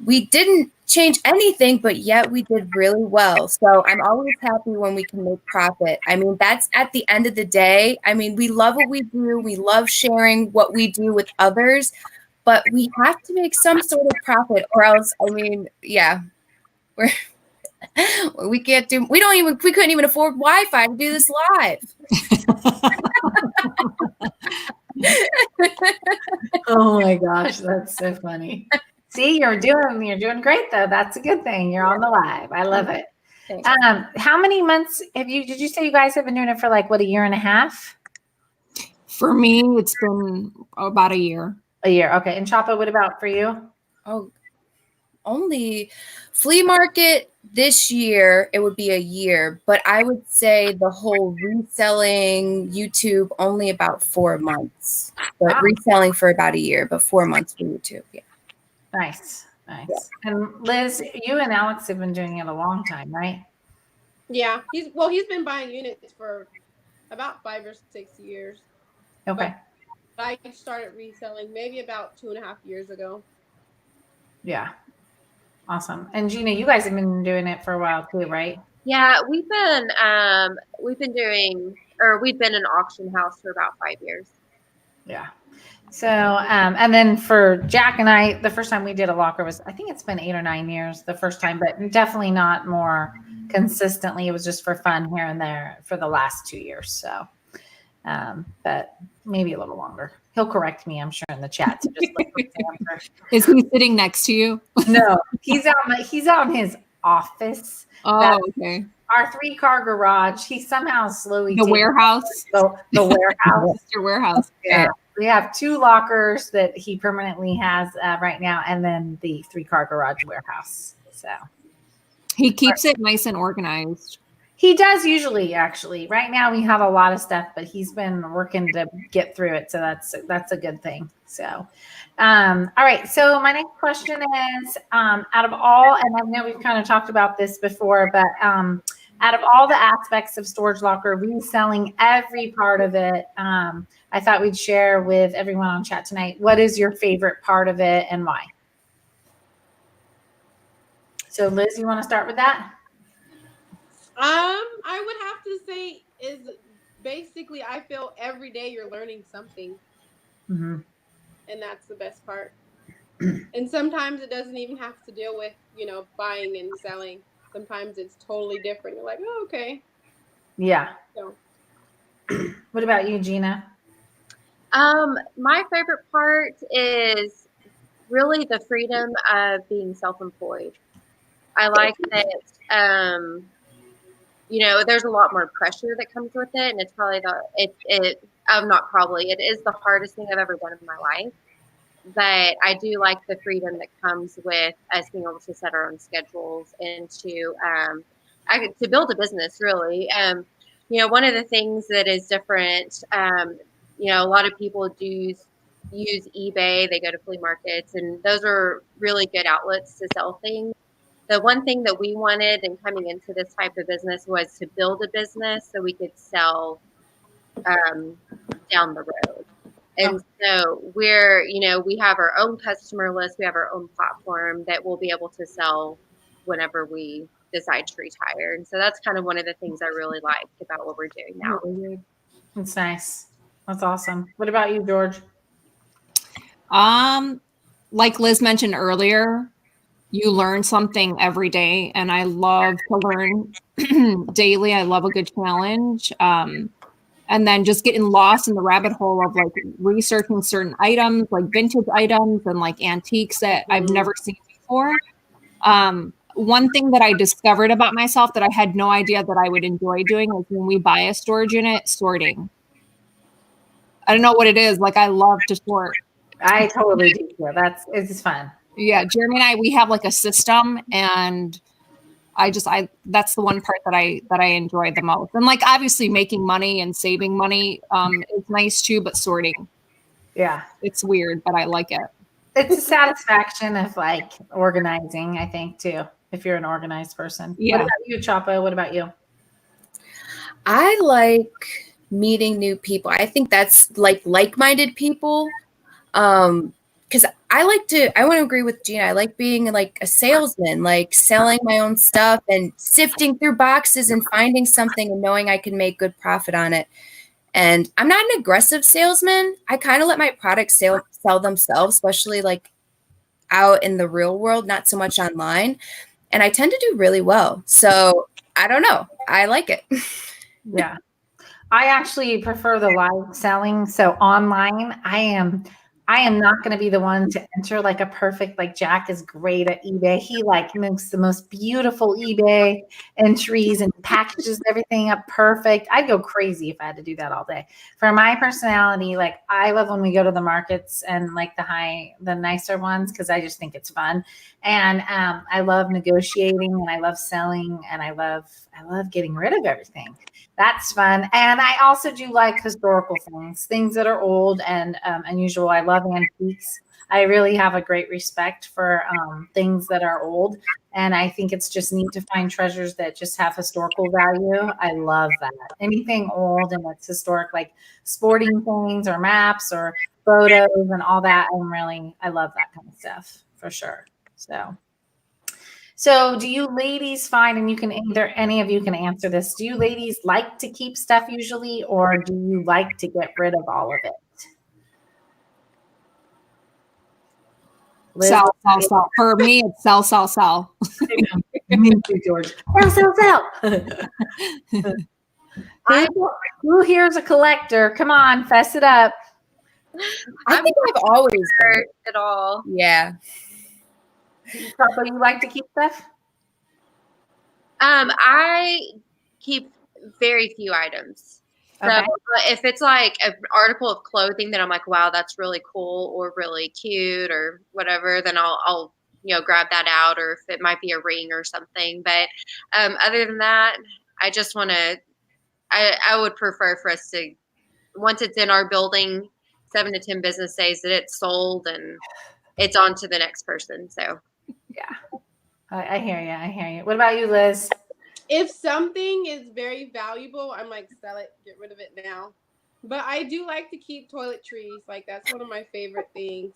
we didn't change anything, but yet we did really well. So I'm always happy when we can make profit. I mean, that's at the end of the day. I mean, we love what we do. We love sharing what we do with others, but we have to make some sort of profit, or else, I mean, yeah, we couldn't even afford Wi-Fi to do this live. Oh my gosh, that's so funny. See, you're doing great though. That's a good thing. You're on the live. I love it. Thanks. How many months did you say you guys have been doing it for, like, what, a year and a half? For me, it's been about a year. A year. Okay. And Chapo, what about for you? Oh, only flea market this year, it would be a year, but I would say the whole reselling YouTube only about 4 months, but Wow. reselling for about a year, but 4 months for YouTube. Yeah. Nice. And Liz, you and Alex have been doing it a long time, right? Yeah, he's been buying units for about 5 or 6 years. Okay. But I started reselling maybe about 2.5 years ago. Yeah. Awesome. And Gina, you guys have been doing it for a while too, right? Yeah, we've been an auction house for about 5 years. Yeah. So, and then for Jack and I, the first time we did a locker was, I think it's been 8 or 9 years the first time, but definitely not more consistently. It was just for fun here and there for the last 2 years. So, but maybe a little longer. He'll correct me, I'm sure, in the chat. So just look for his answer. Is he sitting next to you? No, he's out in his office. Oh, okay. Our 3-car garage. He somehow slowly The warehouse. The warehouse. Your warehouse. Yeah. We have 2 lockers that he permanently has right now, and then the 3-car garage warehouse. So he keeps it nice and organized. He does usually, actually. Right now we have a lot of stuff, but he's been working to get through it. So that's a good thing. So, all right. So my next question is, out of all, and I know we've kind of talked about this before, but out of all the aspects of storage locker, reselling every part of it, I thought we'd share with everyone on chat tonight. What is your favorite part of it and why? So Liz, you want to start with that? I would have to say is basically I feel every day you're learning something. Mm-hmm. And that's the best part. And sometimes it doesn't even have to deal with, buying and selling. Sometimes it's totally different. You're like, oh, okay. Yeah. So. What about you, Gina? My favorite part is really the freedom of being self-employed. I like that, there's a lot more pressure that comes with it. And it's probably it is the hardest thing I've ever done in my life. But I do like the freedom that comes with us being able to set our own schedules and to build a business, really. one of the things that is different, a lot of people do use eBay. They go to flea markets, and those are really good outlets to sell things. The one thing that we wanted in coming into this type of business was to build a business so we could sell down the road. And so we have our own customer list. We have our own platform that we'll be able to sell whenever we decide to retire. And so that's kind of one of the things I really like about what we're doing now. That's nice. That's awesome. What about you, George? Like Liz mentioned earlier, you learn something every day, and I love to learn daily. I love a good challenge. And then just getting lost in the rabbit hole of like researching certain items, like vintage items and like antiques that I've never seen before. One thing that I discovered about myself that I had no idea that I would enjoy doing is when we buy a storage unit, sorting. I don't know what it is. Like, I love to sort. I totally do. Yeah, it's fun. Yeah, Jeremy and I, we have like a system, and that's the one part that I enjoy the most. And like, obviously making money and saving money is nice too, but sorting. Yeah. It's weird, but I like it. It's a satisfaction of like organizing, I think, too, if you're an organized person. Yeah. What about you, Chapo? What about you? I like meeting new people. I think that's like-minded people. Because I want to agree with Gina. I like being like a salesman, like selling my own stuff and sifting through boxes and finding something and knowing I can make good profit on it. And I'm not an aggressive salesman. I kind of let my products sell themselves, especially like out in the real world, not so much online. And I tend to do really well. So I don't know. I like it. Yeah. I actually prefer the live selling. So online, I am not going to be the one to enter like a perfect, like Jack is great at eBay. He like makes the most beautiful eBay entries and packages everything up perfect. I'd go crazy if I had to do that all day. For my personality, like I love when we go to the markets and like the nicer ones, because I just think it's fun. And I love negotiating, and I love selling, and I love getting rid of everything. That's fun. And I also do like historical things that are old and unusual. I love antiques. I really have a great respect for things that are old. And I think it's just neat to find treasures that just have historical value. I love that. Anything old and it's historic, like sporting things or maps or photos and all that. I love that kind of stuff for sure. So do you ladies find, and any of you can answer this, do you ladies like to keep stuff usually, or do you like to get rid of all of it? Liz? Sell. For me, it's sell. Me too, George. Sell. Who here's a collector? Come on, fess it up. I think I've always Hurt at all. Yeah. Chapo, you like to keep stuff? I keep very few items. So Okay. if it's like an article of clothing that I'm like, wow, that's really cool or really cute or whatever, then I'll grab that out, or if it might be a ring or something. But other than that, I just want to. I would prefer for us to, once it's in our building, 7 to 10 business days, that it's sold and it's on to the next person. So yeah, I hear you. What about you, Liz? If something is very valuable, I'm like, sell it, get rid of it now. But I do like to keep toiletries. Like, that's one of my favorite things.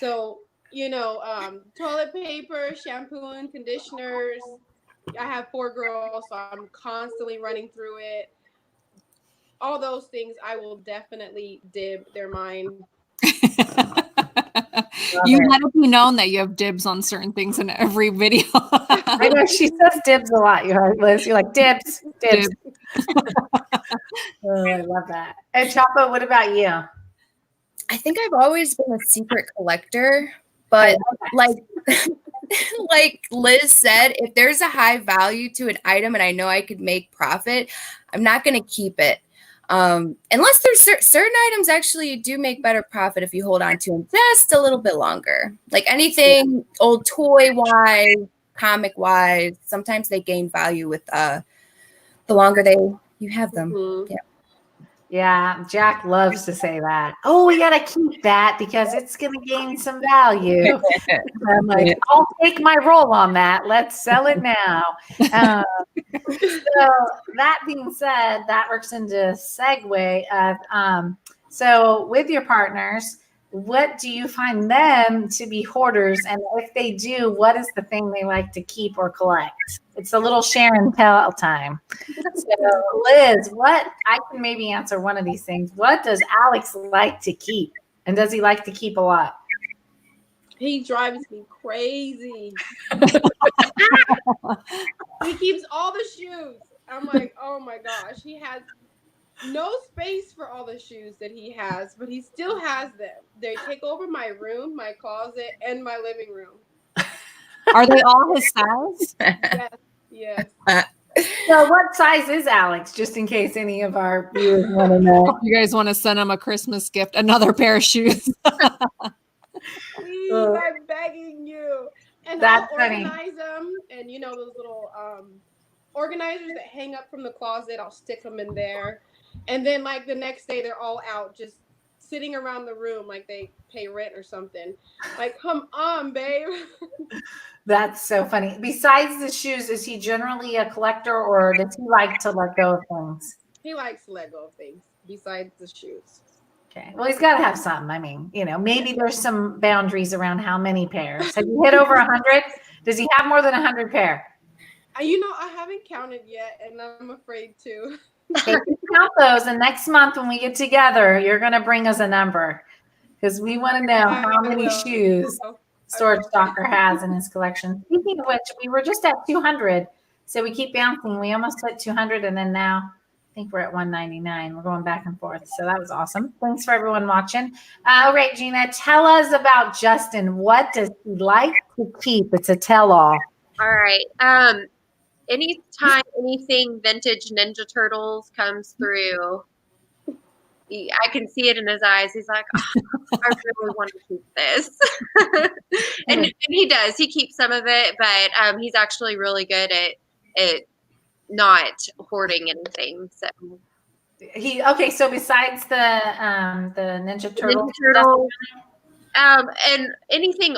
So, toilet paper, shampoo and conditioners. I have 4 girls, so I'm constantly running through it. All those things, I will definitely dib. They're mine. You let it be known that you have dibs on certain things in every video. I know she says dibs a lot. You're right, Liz. You're like dibs. Oh, I love that. And Chapo, what about you? I think I've always been a secret collector, but like Liz said, if there's a high value to an item and I know I could make profit, I'm not going to keep it. Unless there's certain items actually do make better profit if you hold on to them just a little bit longer. Like anything old toy wise, comic wise, sometimes they gain value with the longer they you have them. Mhm. Yeah. Yeah, Jack loves to say that. Oh, we got to keep that because it's going to gain some value. I'm like, I'll take my role on that. Let's sell it now. So that being said, that works into segue of so with your partners, what do you find them to be hoarders? And if they do, what is the thing they like to keep or collect? It's a little share and tell time. So Liz, what I can maybe answer one of these things. What does Alex like to keep? And does he like to keep a lot? He drives me crazy. He keeps all the shoes. I'm like, oh my gosh. He has no space for all the shoes that he has, but he still has them. They take over my room, my closet, and my living room. Are they all his size? Yes. So what size is Alex, just in case any of our viewers want to know? You guys want to send him a Christmas gift, another pair of shoes? Please, I'm begging you. And That's I'll funny. organize them. And you know those little organizers that hang up from the closet, I'll stick them in there. And then like the next day they're all out just sitting around the room like they pay rent or something. Like, come on, babe. That's so funny. Besides the shoes, is he generally a collector or does he like to let go of things? He likes to let go of things besides the shoes. Okay. Well, he's got to have some. I mean, maybe there's some boundaries around how many pairs. Have you hit over 100? Does he have more than 100 pair? I haven't counted yet, and I'm afraid to. Okay, count those, and next month when we get together, you're going to bring us a number because we want to know how many shoes Storage Stalker has in his collection. Speaking of which, we were just at 200, so we keep bouncing. We almost hit 200, and then now I think we're at 199. We're going back and forth, so that was awesome. Thanks for everyone watching. All right, Gina, tell us about Justin. What does he like to keep? It's a tell-all. All right. Anytime anything vintage Ninja Turtles comes through, I can see it in his eyes. He's like, oh, I really want to keep this. and he does. He keeps some of it, but he's actually really good at not hoarding anything. So So besides the Ninja Turtle, and anything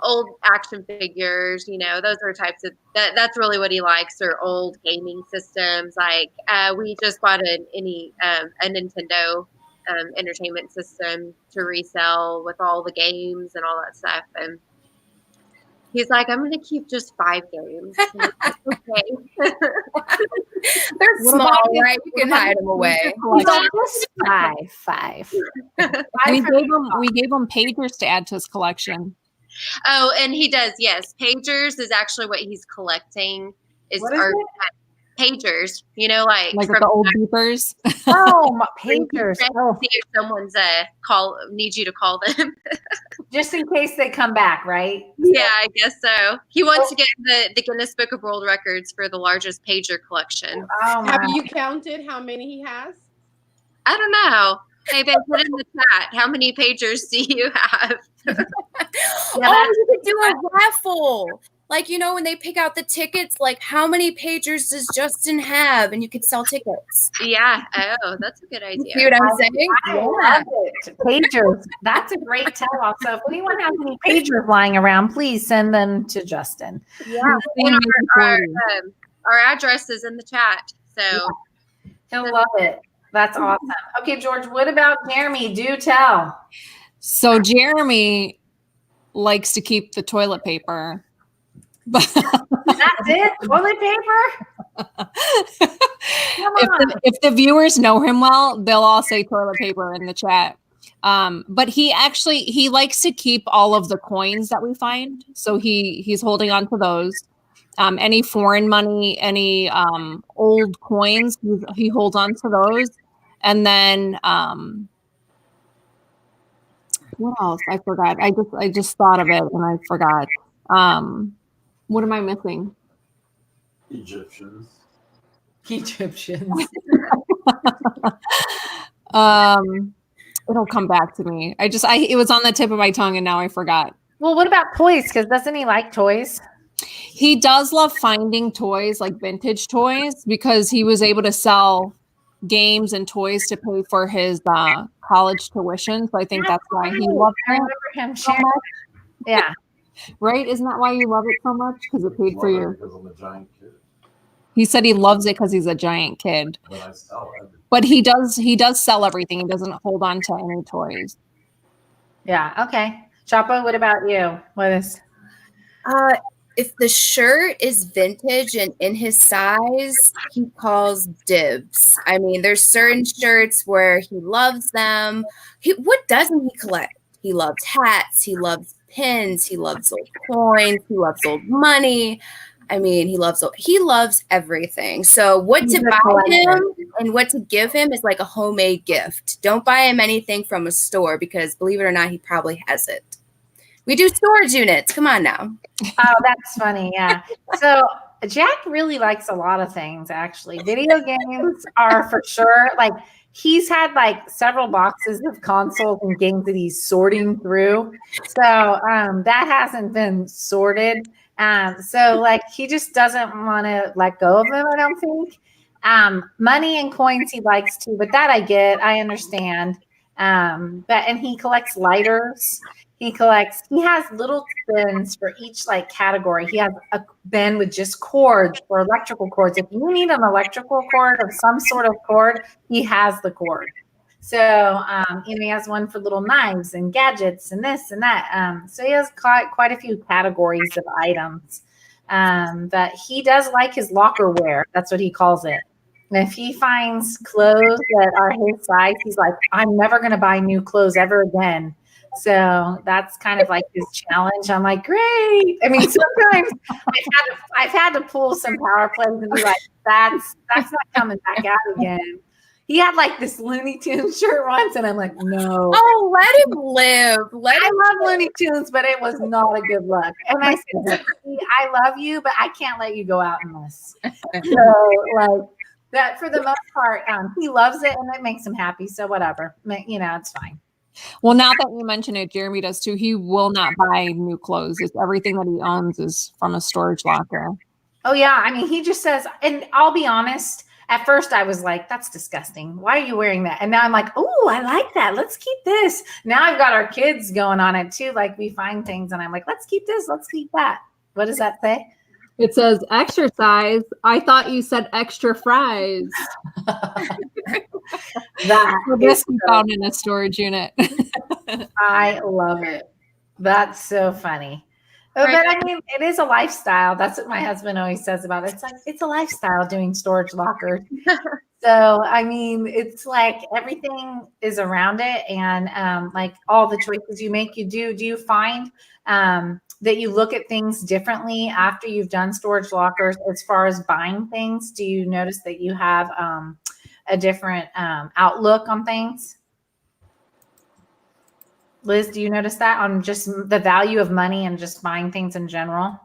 old action figures, those are types of that's really what he likes, or old gaming systems. Like we just bought a Nintendo entertainment system to resell with all the games and all that stuff, and he's like, I'm gonna keep just 5 games. Okay. They're small, right? You can hide them away. Just five. We gave him pagers to add to his collection. Oh, and he does, yes. Pagers is actually what he's collecting. What is it? Pagers, like the old beepers. Oh, pagers. Oh. See if someone's needs you to call them. Just in case they come back, right? Yeah, I guess so. He wants to get the Guinness Book of World Records for the largest pager collection. Oh, have you counted how many he has? I don't know. Hey, babe, put in the chat. How many pagers do you have? You could do a raffle. Like, when they pick out the tickets, like, how many pagers does Justin have? And you could sell tickets. Yeah. Oh, that's a good idea. See what I'm saying? I love it. Pagers. That's a great tell-all. So if anyone has any pagers lying around, please send them to Justin. Yeah. Our address is in the chat. So he'll love it. That's awesome. Okay, George, what about Jeremy? Do tell. So Jeremy likes to keep the toilet paper. That's it? Toilet paper? If the viewers know him well, they'll all say toilet paper in the chat. But he likes to keep all of the coins that we find. So he's holding on to those. Any foreign money, any old coins, he holds on to those. And then what else? I forgot. I just thought of it and I forgot. What am I missing? Egyptians. It'll come back to me. It was on the tip of my tongue and now I forgot. Well, what about toys? Because doesn't he like toys? He does love finding toys, like vintage toys, because he was able to sell games and toys to pay for his college tuition. So I think that's why he loves I it remember him so sharing. much. Yeah. Right? Isn't that why you love it so much? Because it paid for your. Because I'm a giant kid. He said he loves it because he's a giant kid. But I sell everything. But he does sell everything. He doesn't hold on to any toys. Yeah. Okay. Chapo, what about you? What is? If the shirt is vintage and in his size, he calls dibs. I mean, there's certain shirts where he loves them. What doesn't he collect? He loves hats. He loves pins. He loves old coins. He loves old money. I mean, he loves everything. So what He's to a buy collector. him and what to give him is like a homemade gift. Don't buy him anything from a store because believe it or not, he probably has it. We do storage units. Come on now. Oh, that's funny. Yeah. So Jack really likes a lot of things, actually. Video games are for sure. Like he's had like several boxes of consoles and games that he's sorting through. So that hasn't been sorted. So like he just doesn't want to let go of them, I don't think. Money and coins he likes too, but that I get, I understand. And he collects lighters. He has little bins for each like category. He has a bin with just cords for electrical cords. If you need an electrical cord of some sort of cord, he has the cord. So, he has one for little knives and gadgets and this and that. So he has quite a few categories of items. But he does like his locker wear. That's what he calls it. And if he finds clothes that are his size, he's like, I'm never going to buy new clothes ever again. So that's kind of like his challenge. I'm like, great. I mean, sometimes I've had to pull some power plays and be like, that's not coming back out again. He had like this Looney Tunes shirt once, and I'm like, no. Oh, let him live. I love Looney Tunes, but it was not a good look. And I said, I love you, but I can't let you go out in this. So like that for the most part, he loves it and it makes him happy. So whatever, it's fine. Well, now that you mention it, Jeremy does too. He will not buy new clothes. It's everything that he owns is from a storage locker. Oh yeah. I mean, he just says, and I'll be honest, at first I was like, that's disgusting. Why are you wearing that? And now I'm like, oh, I like that. Let's keep this. Now I've got our kids going on it too. Like we find things and I'm like, let's keep this. Let's keep that. What does that say? It says exercise. I thought you said extra fries. That this we found in a storage unit. I love it. That's so funny. Right. But I mean, it is a lifestyle. That's what my husband always says about it. It's like, it's a lifestyle doing storage lockers. So, I mean, it's like everything is around it. And like all the choices you make, do you find that you look at things differently after you've done storage lockers as far as buying things? Do you notice that you have a different outlook on things? Liz, do you notice that on just the value of money and just buying things in general?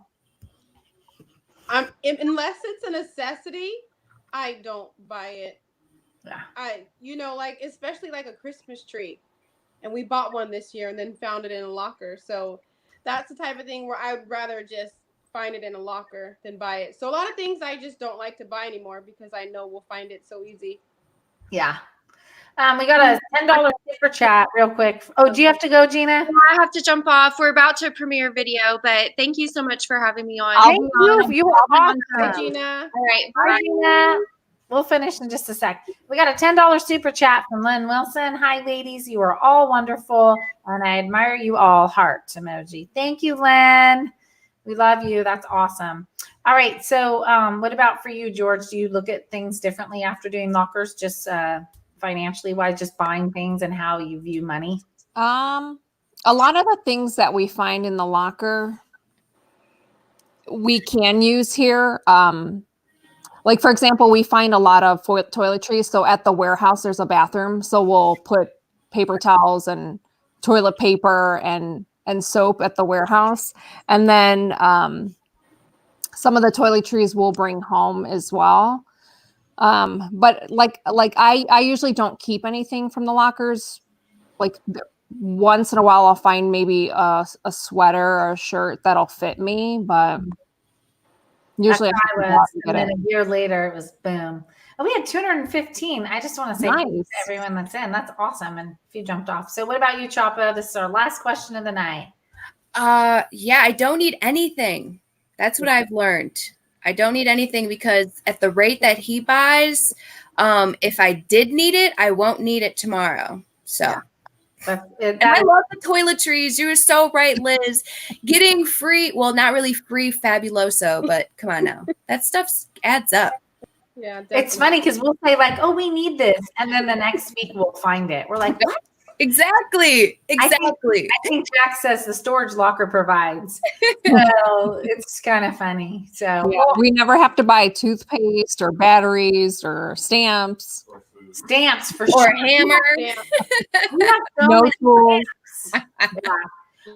Unless it's a necessity, I don't buy it. Yeah. Like especially like a Christmas tree, and we bought one this year and then found it in a locker. So that's the type of thing where I would rather just find it in a locker than buy it. So a lot of things I just don't like to buy anymore because I know we'll find it so easy. Yeah. We got a $10 super chat real quick. Oh, do you have to go, Gina? I have to jump off. We're about to premiere a video, but thank you so much for having me on. Thank you. You were awesome. Bye, Gina. All right. Bye, Gina. We'll finish in just a sec. We got a $10 super chat from Lynn Wilson. Hi, ladies. You are all wonderful, and I admire you all. Heart emoji. Thank you, Lynn. We love you. That's awesome. All right. So what about for you, George? Do you look at things differently after doing lockers, just financially wise, just buying things and how you view money? A lot of the things that we find in the locker we can use here. Like, for example, we find a lot of toiletries. So at the warehouse, there's a bathroom. So we'll put paper towels and toilet paper and soap at the warehouse. And then some of the toiletries we'll bring home as well. But like I usually don't keep anything from the lockers. Like once in a while I'll find maybe a sweater or a shirt that'll fit me, but usually and then a year later it was boom. Oh, we had 215. I just want to say thank you Nice. to everyone that's in. That's awesome. And if you jumped off. So what about you, Chapa? This is our last question of the night. Yeah, I don't need anything. That's what I've learned. I don't need anything because at the rate that he buys, if I did need it, I won't need it tomorrow. So. Yeah. And I love the toiletries. You were so right, Liz. Getting free, well, not really free Fabuloso, but come on now. That stuff adds up. Yeah, definitely. It's funny because we'll say like, "Oh, we need this," and then the next week we'll find it. We're like, "What?" Exactly. I think Jack says the storage locker provides. So it's kind of funny. So Yeah, we never have to buy toothpaste or batteries or stamps. Or food. stamps for Or sure. a hammer. Yeah. We have so No many tools. Yeah.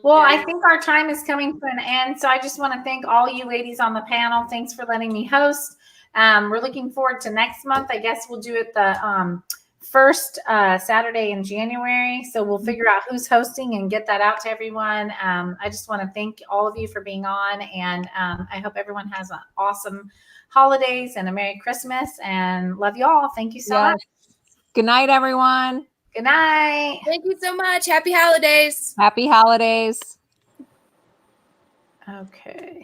Well, I think our time is coming to an end. So I just want to thank all you ladies on the panel. Thanks for letting me host. We're looking forward to next month. I guess we'll do it the first Saturday in January. So we'll figure out who's hosting and get that out to everyone. I just want to thank all of you for being on. And I hope everyone has an awesome holidays and a Merry Christmas. And love you all. Thank you so Yes. much. Good night, everyone. Good night. Thank you so much. Happy holidays. Happy holidays. Okay.